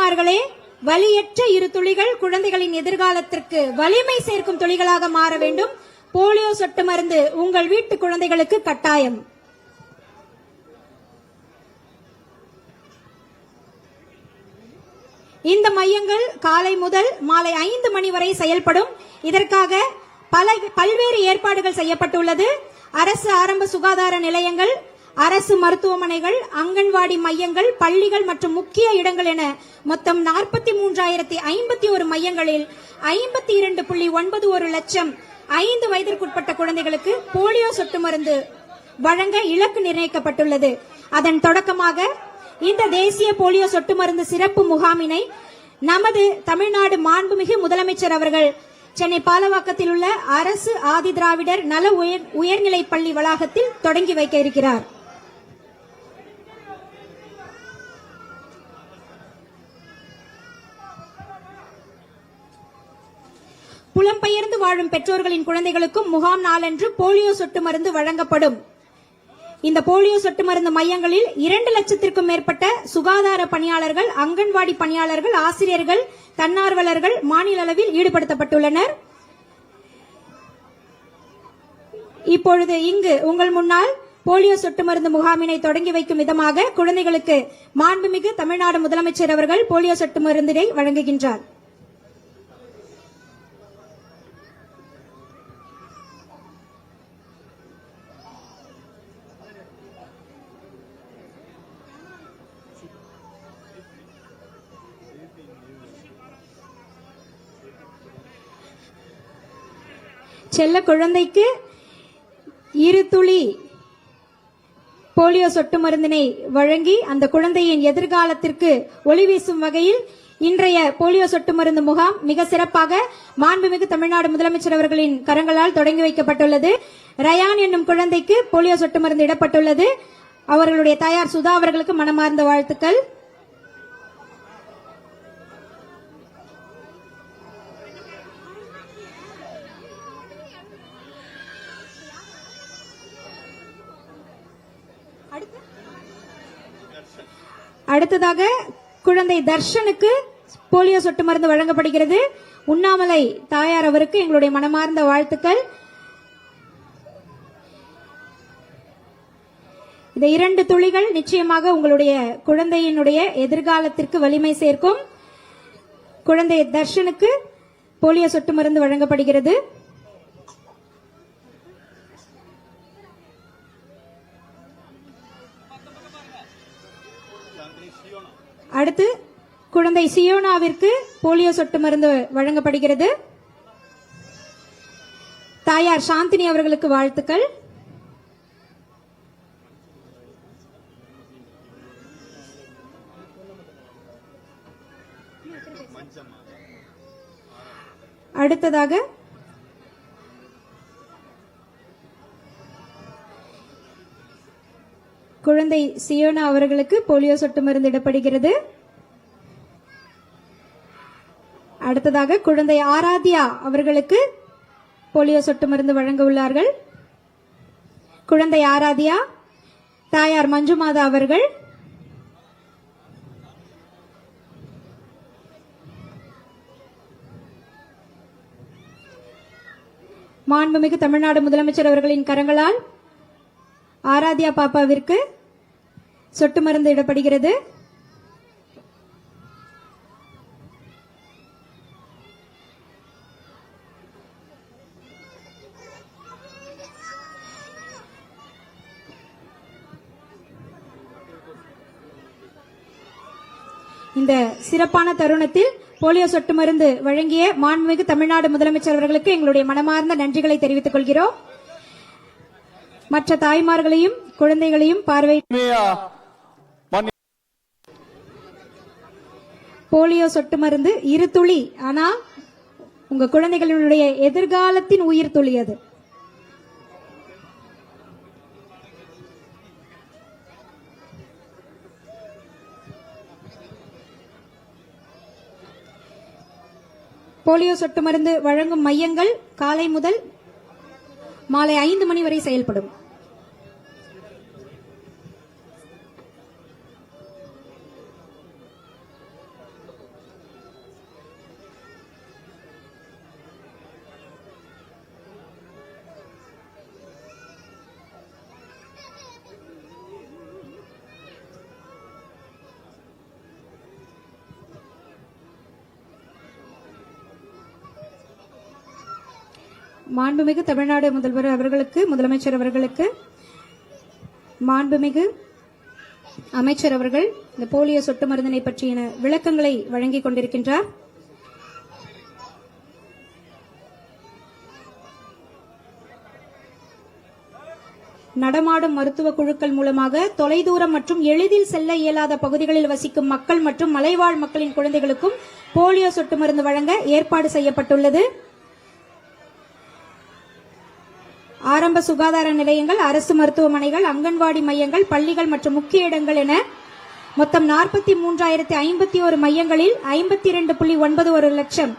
தாய்மார்களே, வலியற்ற இரு துளிகள் குழந்தைகளின் எதிர்காலத்திற்கு வலிமை சேர்க்கும் துளிகளாக மாற வேண்டும். போலியோ சொட்டு மருந்து உங்கள் வீட்டு குழந்தைகளுக்கு கட்டாயம். இந்த மையங்கள் காலை முதல் மாலை 5 மணி வரை செயல்படும். இதற்காக பல்வேறு ஏற்பாடுகள் செய்யப்பட்டுள்ளது. அரசு ஆரம்ப சுகாதார நிலையங்கள், அரசு மருத்துவமனைகள், அங்கன்வாடி மையங்கள், பள்ளிகள் மற்றும் முக்கிய இடங்கள் என மொத்தம் 43,051 மையங்களில் 52.91 லட்சம் 5 வயதிற்குட்பட்ட குழந்தைகளுக்கு போலியோ சொட்டு மருந்து வழங்க இலக்கு நிர்ணயிக்கப்பட்டுள்ளது. அதன் தொடக்கமாக இந்த தேசிய போலியோ சொட்டு மருந்து சிறப்பு முகாமினை நமது தமிழ்நாடு மாண்புமிகு முதலமைச்சர் அவர்கள் சென்னை பாலவாக்கத்தில் உள்ள அரசு ஆதி திராவிடர் நல உயர்நிலைப் பள்ளி வளாகத்தில் தொடங்கி வைக்க இருக்கிறார். புலம்பெயர்ந்து வாழும் பெற்றோர்களின் குழந்தைகளுக்கும் முகாம் நாளன்று போலியோ சொட்டு மருந்து வழங்கப்படும். இந்த போலியோ சொட்டு மருந்து மையங்களில் 2 லட்சத்திற்கும் மேற்பட்ட சுகாதார பணியாளர்கள், அங்கன்வாடி பணியாளர்கள், ஆசிரியர்கள், தன்னார்வலர்கள் மாநில அளவில் ஈடுபடுத்தப்பட்டுள்ளனர். இப்பொழுது இங்கு உங்கள் முன்னால் போலியோ சொட்டு மருந்து முகாமினை தொடங்கி வைக்கும் விதமாக குழந்தைகளுக்கு மாண்புமிகு தமிழ்நாடு முதலமைச்சர் அவர்கள் போலியோ சொட்டு மருந்தினை வழங்குகின்றார். செல்ல குழந்தைக்கு 2 துளி போலியோ சொட்டு மருந்தினை வழங்கி அந்த குழந்தையின் எதிர்காலத்திற்கு ஒளி வீசும் வகையில் இன்றைய போலியோ சொட்டு மருந்து முகாம் மிக சிறப்பாக மாண்புமிகு தமிழ்நாடு முதலமைச்சர் அவர்களின் கரங்களால் தொடங்கி வைக்கப்பட்டுள்ளது. ரயான் என்னும் குழந்தைக்கு போலியோ சொட்டு மருந்து இடப்பட்டுள்ளது. அவர்களுடைய தாயார் சுதா அவர்களுக்கு மனமார்ந்த வாழ்த்துக்கள். அடுத்ததாக குழந்தை தர்ஷனுக்கு போலியோ சொட்டு மருந்து வழங்கப்படுகிறது. உண்ணாமலை தாயார் அவருக்கு எங்களுடைய மனமார்ந்த வாழ்த்துக்கள். இந்த 2 துளிகள் நிச்சயமாக உங்களுடைய குழந்தையினுடைய எதிர்காலத்திற்கு வலிமை சேர்க்கும். குழந்தை தர்ஷனுக்கு போலியோ சொட்டு மருந்து வழங்கப்படுகிறது. அடுத்து குழந்தை சியோனாவிற்கு போலியோ சொட்டு மருந்து வழங்கப்படுகிறது. தாயார் சாந்தினி அவர்களுக்கு வாழ்த்துக்கள். அடுத்ததாக குழந்தை சியோனா அவர்களுக்கு போலியோ சொட்டு மருந்து இடப்படுகிறது. அடுத்ததாக குழந்தை ஆராத்யா அவர்களுக்கு போலியோ சொட்டு மருந்து வழங்க உள்ளார்கள். குழந்தை ஆராத்யா, தாயார் மஞ்சுமாதா அவர்கள். மாண்புமிகு தமிழ்நாடு முதலமைச்சர் அவர்களின் கரங்களால் ஆராத்யா பாப்பாவிற்கு சொட்டு மருந்து இடப்படுகிறது. இந்த சிறப்பான தருணத்தில் போலியோ சொட்டு மருந்து வழங்கிய மாண்புமிகு தமிழ்நாடு முதலமைச்சர் அவர்களுக்கு எங்களுடைய மனமார்ந்த நன்றிகளை தெரிவித்துக் கொள்கிறோம். மற்ற தாய்மார்களையும் குழந்தைகளையும் போலியோ சொட்டு மருந்து 2 துளி, ஆனா உங்க குழந்தைகளுடைய எதிர்காலத்தின் உயிர் துளி அது. போலியோ சொட்டு மருந்து வழங்கும் மையங்கள் காலை முதல் மாலை 5 மணி வரை செயல்படும். மாண்புமிகு தமிழ்நாடு முதல்வர் அவர்களுக்கு, முதலமைச்சர் அவர்களுக்கு, மாண்புமிகு அமைச்சர் அவர்கள் இந்த போலியோ சொட்டு மருந்தினை பற்றிய விளக்கங்களை வழங்கிக் கொண்டிருக்கின்றார். நடமாடும் மருத்துவ குழுக்கள் மூலமாக தொலைதூரம் மற்றும் எளிதில் செல்ல இயலாத பகுதிகளில் வசிக்கும் மக்கள் மற்றும் மலைவாழ் மக்களின் குழந்தைகளுக்கும் போலியோ சொட்டு மருந்து வழங்க ஏற்பாடு செய்யப்பட்டுள்ளது. ஆரம்ப சுகாதார நிலையங்கள், அரசு மருத்துவமனைகள், அங்கன்வாடி மையங்கள், பள்ளிகள் மற்றும் முக்கிய இடங்கள் என மொத்தம் 43,051 மையங்களில் 52.91 லட்சம்